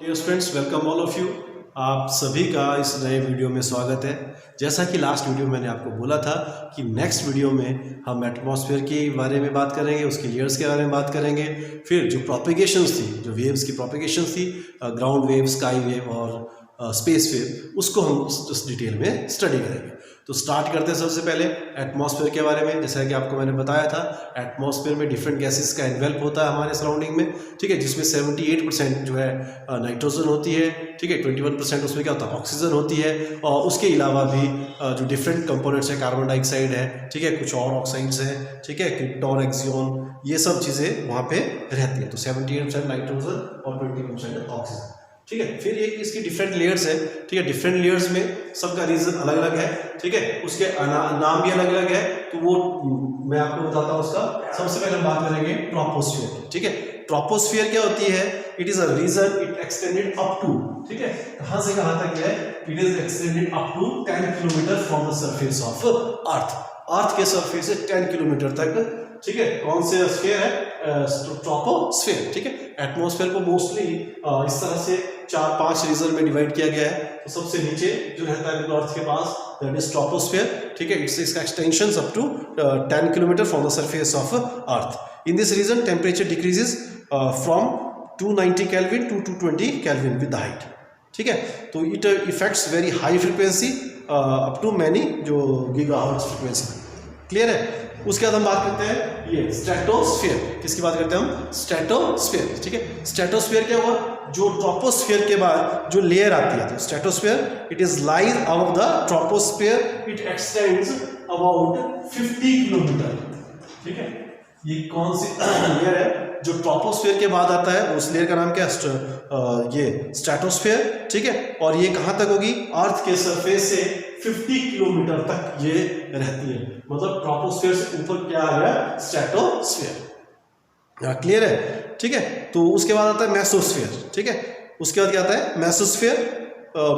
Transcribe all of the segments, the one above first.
Dear students, welcome all of you. आप सभी का इस नए वीडियो में स्वागत है। जैसा कि लास्ट वीडियो मैंने आपको बोला था कि नेक्स्ट वीडियो में हम एटमॉस्फेयर के बारे में बात करेंगे, उसकी लेयर्स के बारे में बात करेंगे, फिर जो प्रोपिगेशंस थी, जो वेव्स की प्रोपिगेशंस थी, ग्राउंड वेव, स्काई वेव और स्पेस वेव, उसको हम उस डिटेल में स्टडी करेंगे। तो स्टार्ट करते हैं सबसे पहले एटमॉस्फेयर के बारे में। जैसा कि आपको मैंने बताया था, एटमॉस्फेयर में डिफरेंट गैसेस का इन्वेल्प होता है हमारे सराउंडिंग में, ठीक है, जिसमें 78% जो है नाइट्रोजन होती है, ठीक है, 21% उसमें क्या होता है, ऑक्सीजन होती है, और उसके अलावा भी जो डिफरेंट कंपोनेंट्स है, कार्बन डाइऑक्साइड है, ठीक है, कुछ और ऑक्साइड्स हैं, ठीक है, क्रिप्टॉन, एक्सियन, ये सब चीज़ें वहाँ पे रहती है। तो 78% नाइट्रोजन और 20% ऑक्सीजन, ठीक है। फिर एक इसकी डिफरेंट लेयर्स है, ठीक है, डिफरेंट लेयर्स में सबका रीजन अलग अलग है, ठीक है, उसके नाम भी अलग अलग है। तो वो मैं आपको बताता हूँ उसका। सबसे पहले हम बात करेंगे ट्रोपोस्फियर की, ठीक है। ट्रोपोस्फियर क्या होती है? It is a region, it extended up to, ठीक है, कहां से कहां तक है? It is extended up to 10 kilometre from the surface of earth. Earth के सरफेस से 10 किलोमीटर तक, ठीक है। कौन से स्फीयर है? ट्रोपोस्फियर, ठीक है। एटमॉस्फेयर को मोस्टली इस तरह से 4-5 रीजन में डिवाइड किया गया है। तो सबसे नीचे जो रहता है अर्थ के पास, दैट इज ट्रोपोस्फियर, ठीक है। इसका extension up to 10 kilometre from the surface of earth. In this region temperature decreases from 290 kelvin to 220 kelvin with the height, ठीक है। तो it effects very high frequency up to many जो gigahertz frequency. Clear है? उसके बाद हम बात करते हैं ये स्ट्रेटोस्फीयर। किसकी बात करते हैं हम? स्ट्रेटोस्फीयर, ठीक है। स्ट्रेटोस्फीयर क्या हुआ? जो ट्रोपोस्फीयर के बाद जो लेयर आती है, तो stratosphere it is lies above the troposphere, it extends about 50 kilometre, ठीक है। ये कौन सी लेयर है जो ट्रोपोस्फीयर के बाद आता है? उस लेयर का नाम क्या है? ये स्ट्रेटोस्फीयर, ठीक है। और ये कहां तक होगी? अर्थ के सरफेस से 50 किलोमीटर तक ये रहती है। मतलब ट्रोपोस्फीयर से ऊपर क्या आ गया? स्ट्रेटोस्फीयर। क्लियर है? ठीक है। तो उसके बाद आता है मेसोस्फीयर, ठीक है। उसके बाद क्या आता है? मेसोस्फीयर।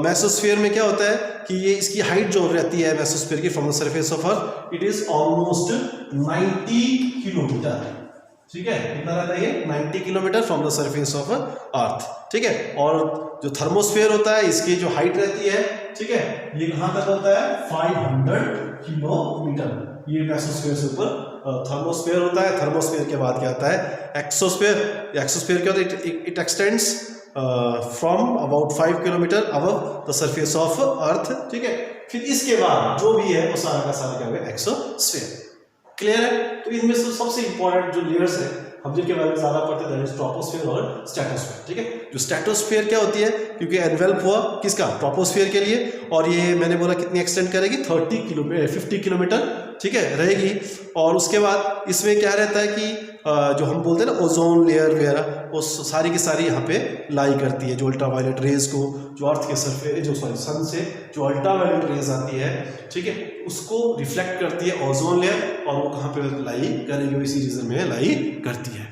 मेसोस्फीयर में क्या होता है कि ये इसकी हाइट जो रहती है मेसोस्फीयर की from the surface of earth, it is almost 90 kilometre, ठीक है। कितना रहता है ये? 90 kilometre from the surface of अर्थ, ठीक है। और जो थर्मोस्फीयर होता है, इसकी जो हाइट रहती है, ठीक है, ये कहां तक होता है? 500 किलोमीटर। ये मेसोस्फीयर से ऊपर थर्मोस्फीयर होता है। थर्मोस्फीयर के बाद क्या आता है? एक्सोस्फीयर। एक्सोस्फीयर क्या होता है? It extends from about 5 kilometre above the surface of अर्थ, ठीक है। फिर इसके बाद जो भी है वो सारा का सारा क्या होगा? एक्सोस्फीयर। क्लियर है? तो इनमें से सबसे इंपॉर्टेंट जो लेयर्स है, हम जिनके बारे में ज्यादा पढ़ते हैं, दैट इज ट्रोपोस्फीयर और स्ट्रेटोस्फीयर, ठीक है। जो स्ट्रेटोस्फीयर क्या होती है? क्योंकि एनवेल्प हुआ किसका? ट्रोपोस्फीयर के लिए। और ये मैंने बोला कितनी एक्सटेंड करेगी? 50 किलोमीटर, ठीक है, रहेगी। और उसके बाद इसमें क्या रहता है कि जो हम बोलते हैं ना ओजोन लेयर वगैरह, वो सारी की सारी यहाँ पे लाई करती है। जो अल्ट्रावायलेट रेज को, जो अर्थ के सरफेस, जो सॉरी सन से जो अल्ट्रावायलेट रेज आती है, ठीक है, उसको रिफ्लेक्ट करती है ओजोन लेयर, और वो कहाँ पे लाई करेगी? इसी रीजन में लाई करती है।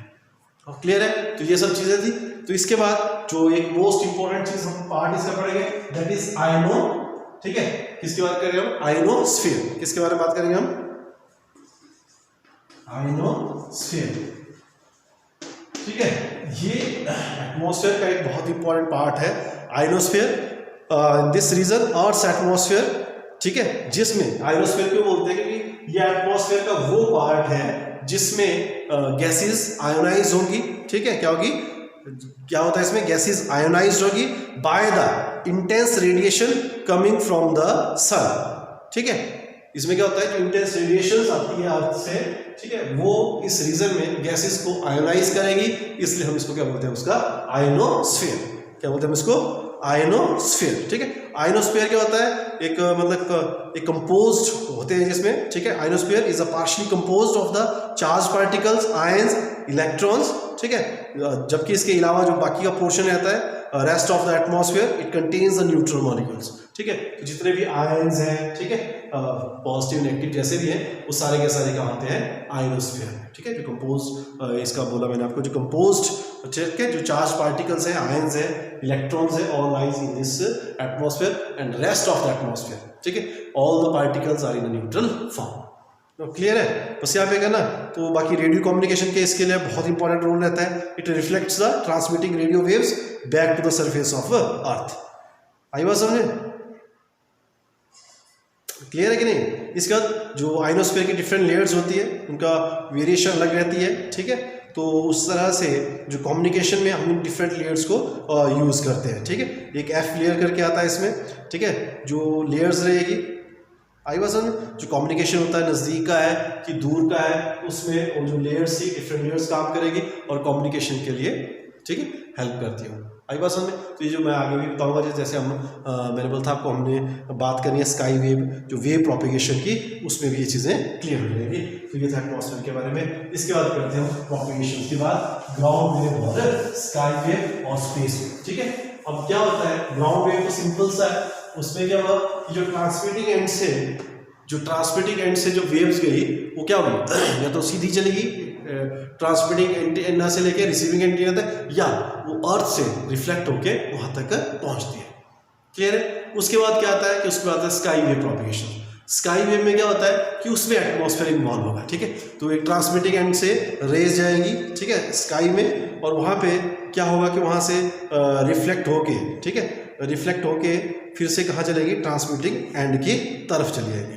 और क्लियर है? तो ये सब चीजें थी। तो इसके बाद जो एक मोस्ट इंपॉर्टेंट चीज हम पार्ट इसका पढ़ेंगे, दैट इज आयनो, ठीक है। किसकी बात करेंगे हम? आयनोस्फीयर। किसके बारे में बात करेंगे हम? आयनोस्फीयर, ठीक है। ये एटमॉस्फेयर का एक बहुत इंपॉर्टेंट पार्ट है, ionosphere. This region earth atmosphere, ठीक है, जिसमें आयनोस्फीयर क्यों बोलते हैं? क्योंकि ये एटमॉस्फेयर का वो पार्ट है जिसमें गैसेस आयोनाइज होगी, ठीक है। क्या होगी? क्या होता है इसमें? गैसेस आयोनाइज होगी by the intense radiation coming from the sun, ठीक है। इसमें क्या होता है? जो इंटेंस रेडिएशन आती है अर्थ से, ठीक है, वो इस रीजन में गैसेस को आयोनाइज करेगी, इसलिए हम इसको क्या बोलते हैं? उसका आयनोस्फीयर। क्या बोलते हैं हम इसको? आयनोस्फीयर, ठीक है। आयनोस्फीयर क्या होता है? एक मतलब एक कंपोज्ड होते हैं जिसमें, ठीक है। Ionosphere is a partially composed of the charge particles, ions, electrons, ठीक है। जबकि इसके अलावा जो बाकी का पोर्शन रहता है, rest of the atmosphere, it contains the neutral molecules, ठीक है। तो जितने भी आयंस हैं, ठीक है, पॉजिटिव नेगेटिव जैसे भी हैं, वो सारे के सारे कहाँ आते हैं? आयनोस्फीयर, ठीक है। जो कंपोज्ड, इसका बोला मैंने आपको, जो कंपोज्ड, ठीक है, जो चार्ज पार्टिकल्स हैं, आयंस हैं, इलेक्ट्रॉन्स हैं, all lies in this atmosphere and rest of the atmosphere, ठीक है। All the particles are in a neutral form. Clear है? बस यहाँ पे करना। तो बाकी रेडियो कम्युनिकेशन के इसके लिए बहुत इंपॉर्टेंट रोल रहता है। It reflects the transmitting radio waves back to the surface of earth. आई बात समझे? क्लियर है कि नहीं? इसके बाद जो आइनोस्फीयर की डिफरेंट लेयर्स होती है उनका वेरिएशन अलग रहती है, ठीक है। तो उस तरह से जो कम्युनिकेशन में हम इन डिफरेंट लेयर्स को यूज़ करते हैं, ठीक है। एक एफ लेयर करके आता है इसमें, ठीक है, जो लेयर्स रहेगी। आई बात समझ? जो कम्युनिकेशन होता है नज़दीक का है कि दूर का है, उसमें वो जो लेयर्स थी डिफरेंट लेयर्स काम करेगी और कम्युनिकेशन के लिए, ठीक है, हेल्प करती है। आई बात समझ में? तो ये जो मैं आगे भी बताऊंगा, जैसे हम मैंने बोला था आपको, हमने बात करनी है स्काई वेव, जो वेव प्रोपिगेशन की, उसमें भी ये चीज़ें क्लियर हो जाएंगी। तो ये था एटमॉस्फेयर के बारे में। इसके बाद करते हैं प्रोपिगेशन के बाद ग्राउंड वेव और स्काई वेव और स्पेस वेव, ठीक है। अब क्या होता है ग्राउंड वेव? तो सिंपल सा है। उसमें क्या हुआ कि जो ट्रांसमिटिंग एंड से जो वेव्स गई वो क्या होगी, या तो सीधी चलेगी ट्रांसमिटिंग एंटीना से लेके रिसीविंग एंटीना तक, या वो अर्थ से रिफ्लेक्ट होके वहां तक पहुंचती है। क्लियर है? उसके बाद क्या आता है कि उसके बाद आता है sky wave propagation. Sky wave में क्या होता है कि उसमें एटमॉस्फेयर इन्वॉल्व होगा, ठीक है। तो एक ट्रांसमिटिंग एंड से रेज जाएंगी, ठीक है, स्काई में, और वहां पे क्या होगा कि वहां से रिफ्लेक्ट होके, ठीक है, रिफ्लेक्ट होके फिर से कहाँ चलेगी? ट्रांसमिटिंग एंड की तरफ चली जाएगी।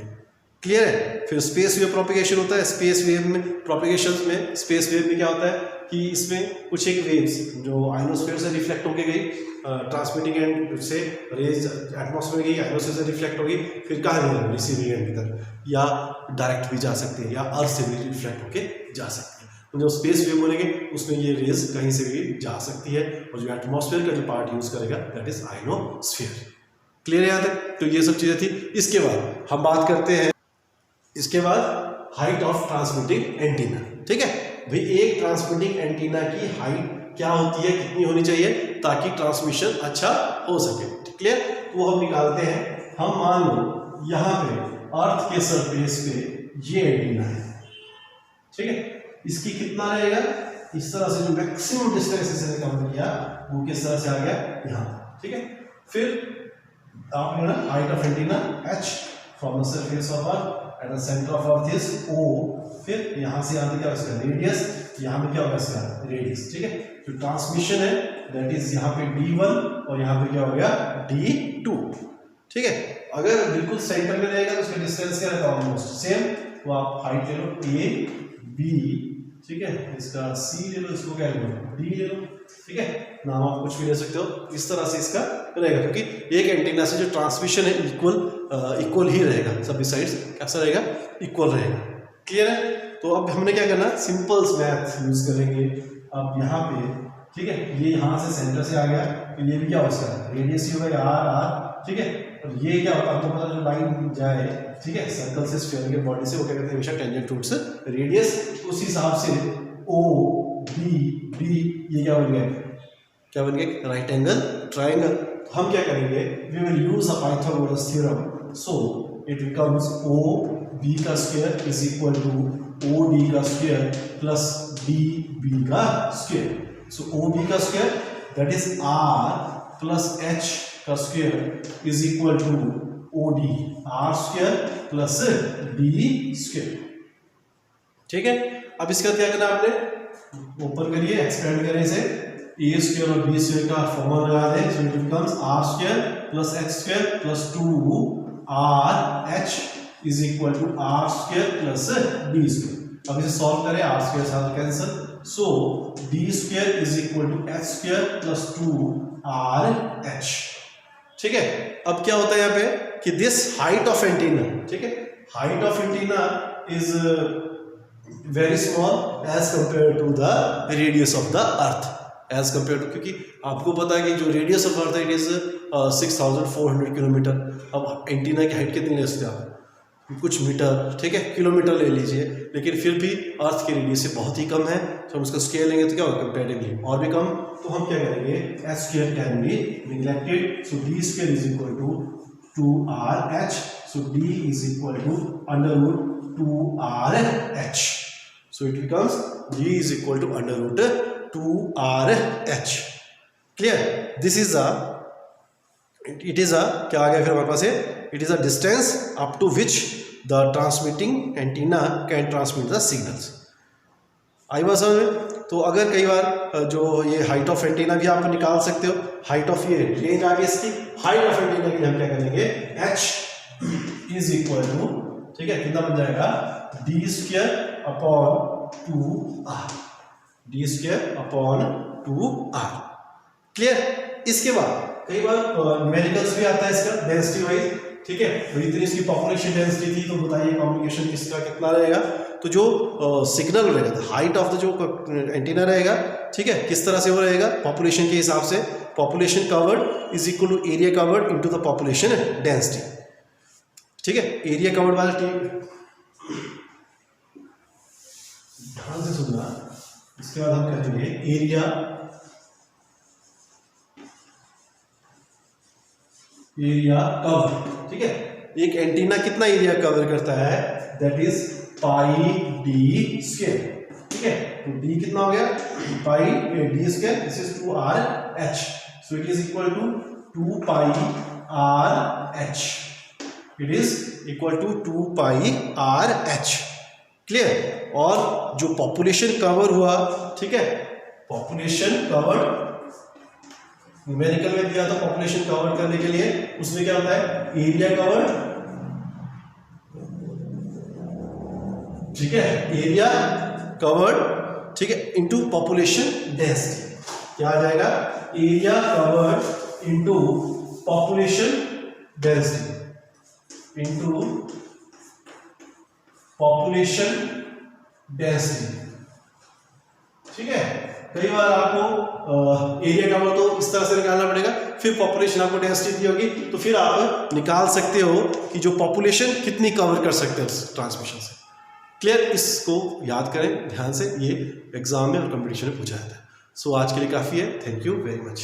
क्लियर है? फिर स्पेस वेव प्रोपिगेशन होता है। स्पेस वेव में प्रोपिगेशन में स्पेस वेव में क्या होता है कि इसमें कुछ एक वेव्स जो आइनोस्फीयर से रिफ्लेक्ट होके गई, ट्रांसमिटिंग एंड से रेज एटमॉस्फेयर गई, आइनोस्फीयर से रिफ्लेक्ट होगी, फिर कहाँ गई? रिसीविंग एंड की तरफ, या डायरेक्ट भी जा सकती है, या अर्थ से भी रिफ्लेक्ट होके जा सकती है। तो जो स्पेस वेव बोलेंगे उसमें ये रेज कहीं से भी जा सकती है, और जो एटमॉस्फेयर का जो पार्ट यूज करेगा दैट इज आइनोस्फीयर। क्लियर है यहाँ तक? तो ये सब चीजें थी। इसके बाद हम बात करते हैं, इसके बाद हाइट ऑफ ट्रांसमिटिंग एंटीना, ठीक है भाई। एक ट्रांसमिटिंग एंटीना की हाइट क्या होती है, कितनी होनी चाहिए ताकि ट्रांसमिशन अच्छा हो सके? क्लियर? तो हम निकालते हैं। हम मान लो यहाँ पे अर्थ के सरफेस पे ये एंटीना है, ठीक है। इसकी कितना रहेगा? इस तरह से जो मैक्सिमम डिस्टेंस इसे कवर किया वो किस तरह से आ गया? यहाँ, ठीक है। फिर आपने ना height of antenna h from the surface of earth at the centre of earth is O। फिर यहाँ से यहाँ तक क्या होगा? रेडियस। यहाँ पे क्या होगा? इसका रेडियस, ठीक है। जो ट्रांसमिशन है दैट इज यहाँ पे D1 और यहाँ पे क्या हो गया? D2, ठीक है। अगर बिल्कुल सेंटर में रहेगा तो उसका डिस्टेंस क्या रहता है? Almost same. तो आप हाइट ले लो A B, ठीक है, इसका C ले लो, इसको क्या ले लो? D ले लो, ठीक है। नाम आप कुछ भी ले सकते हो। इस तरह से इसका रहेगा, क्योंकि एक एंटीना से जो ट्रांसमिशन है इक्वल ही रहेगा, सभी साइड्स कैसा रहेगा? इक्वल रहेगा। क्लियर है? तो अब हमने क्या करना? सिंपल मैथ यूज करेंगे। अब यहाँ पे, ठीक है, ये यहाँ से सेंटर से आ गया, तो ये भी क्या हो उसका रेडियस ही होगा R, ठीक है। और ये क्या होता है आपको पता, जो लाइन जाए, ठीक है, सर्कल से स्फीयर के बॉडी से, वो क्या कहते हैं हमेशा टेंजेंट टूवर्ड्स रेडियस। उस हिसाब से O B D ये क्या बन गया? क्या बन गया? Right angle triangle. हम क्या करेंगे? We will use a Pythagoras theorem. So it becomes O B का square is equal to O D का स्क्वायर प्लस D B का स्क्वायर। सो O B का square that is R plus H का square is equal to O D R square plus D square, ठीक है। अब इसका क्या करना आपने? ऊपर करिए, एक्सपेंड करें इसे। ए स्क्वायर और बी स्क्वायर का फॉर्मूला लगा दें। So it becomes R square plus X square plus 2 RH is equal to R square plus D square. अब इसे सॉल्व करें, आर स्क्वायर साथ cancel. So D square is equal to H square plus 2RH, ठीक है। अब क्या होता है यहाँ पे कि दिस हाइट ऑफ एंटीना, ठीक है, height of antenna is very small as compare to the radius of the earth, as compare to, क्योंकि आपको पता है कि जो रेडियस ऑफ अर्थ है इट इज 6400 किलोमीटर। अब एंटीना की हाइट कितनी ले सकते हैं आप? कुछ मीटर, ठीक है, किलोमीटर ले लीजिए, लेकिन फिर भी अर्थ की रेडियस से बहुत ही कम है। तो हम उसका स्केल लेंगे तो क्या होगा? कंपेरेटिवली और भी कम। तो हम क्या करेंगे? H square can be neglected. So D square is equal to 2RH। So D is equal to under root 2RH। So it becomes d is equal to under root 2RH। Clear? This is it is क्या आ गया फिर हमारे पास? It is a distance up to which the transmitting antenna can transmit the signals. आई बात समझ में? तो अगर कई बार जो ये हाइट ऑफ एंटीना भी आप निकाल सकते हो, हाइट ऑफ ये रेंज आ गई इसकी, हाइट ऑफ एंटीना की हम क्या करेंगे, h इज इक्वल टू, ठीक है, कितना बन जाएगा, d² upon 2r, d² upon 2r। Clear? इसके बाद कई बार न्यूमेरिकल्स भी आता है इसका डेंसिटी वाइज, ठीक है, तो इतनी इसकी पॉपुलेशन डेंसिटी थी, तो बताइए कम्युनिकेशन किसका कितना रहेगा। तो जो सिग्नल रहेगा, हाइट ऑफ द जो एंटीना रहेगा, ठीक है, किस तरह से वो रहेगा, पॉपुलेशन के हिसाब से, population covered is equal to area covered into the population density, ठीक है। एरिया कवर्ड वाला ध्यान से सुनना, इसके बाद हम करेंगे एरिया कवर, ठीक है। एक एंटीना कितना एरिया कवर करता है, that is pi d square, ठीक है। तो d कितना हो गया, pi d square, this is 2rh, so it is equal to 2 pi rh, it is equal to 2 pi rh। Clear? और जो पॉपुलेशन कवर हुआ, ठीक है, पॉपुलेशन कवर न्यूमेरिकल में दिया था पॉपुलेशन कवर करने के लिए, उसमें क्या होता है, एरिया कवर, ठीक है, एरिया कवर्ड, ठीक है, इनटू पॉपुलेशन डेंसिटी। क्या आ जाएगा, area covered into population density into population density, ठीक है। कई बार आपको एरिया कवर तो इस तरह से निकालना पड़ेगा, फिर पॉपुलेशन आपको डेंसिटी दी होगी, तो फिर आप निकाल सकते हो कि जो पॉपुलेशन कितनी कवर कर सकते हैं उस ट्रांसमिशन से। क्लियर? इसको याद करें ध्यान से, ये एग्जाम में और कंपटीशन में पूछा जाता है। सो आज के लिए काफ़ी है, थैंक यू वेरी मच।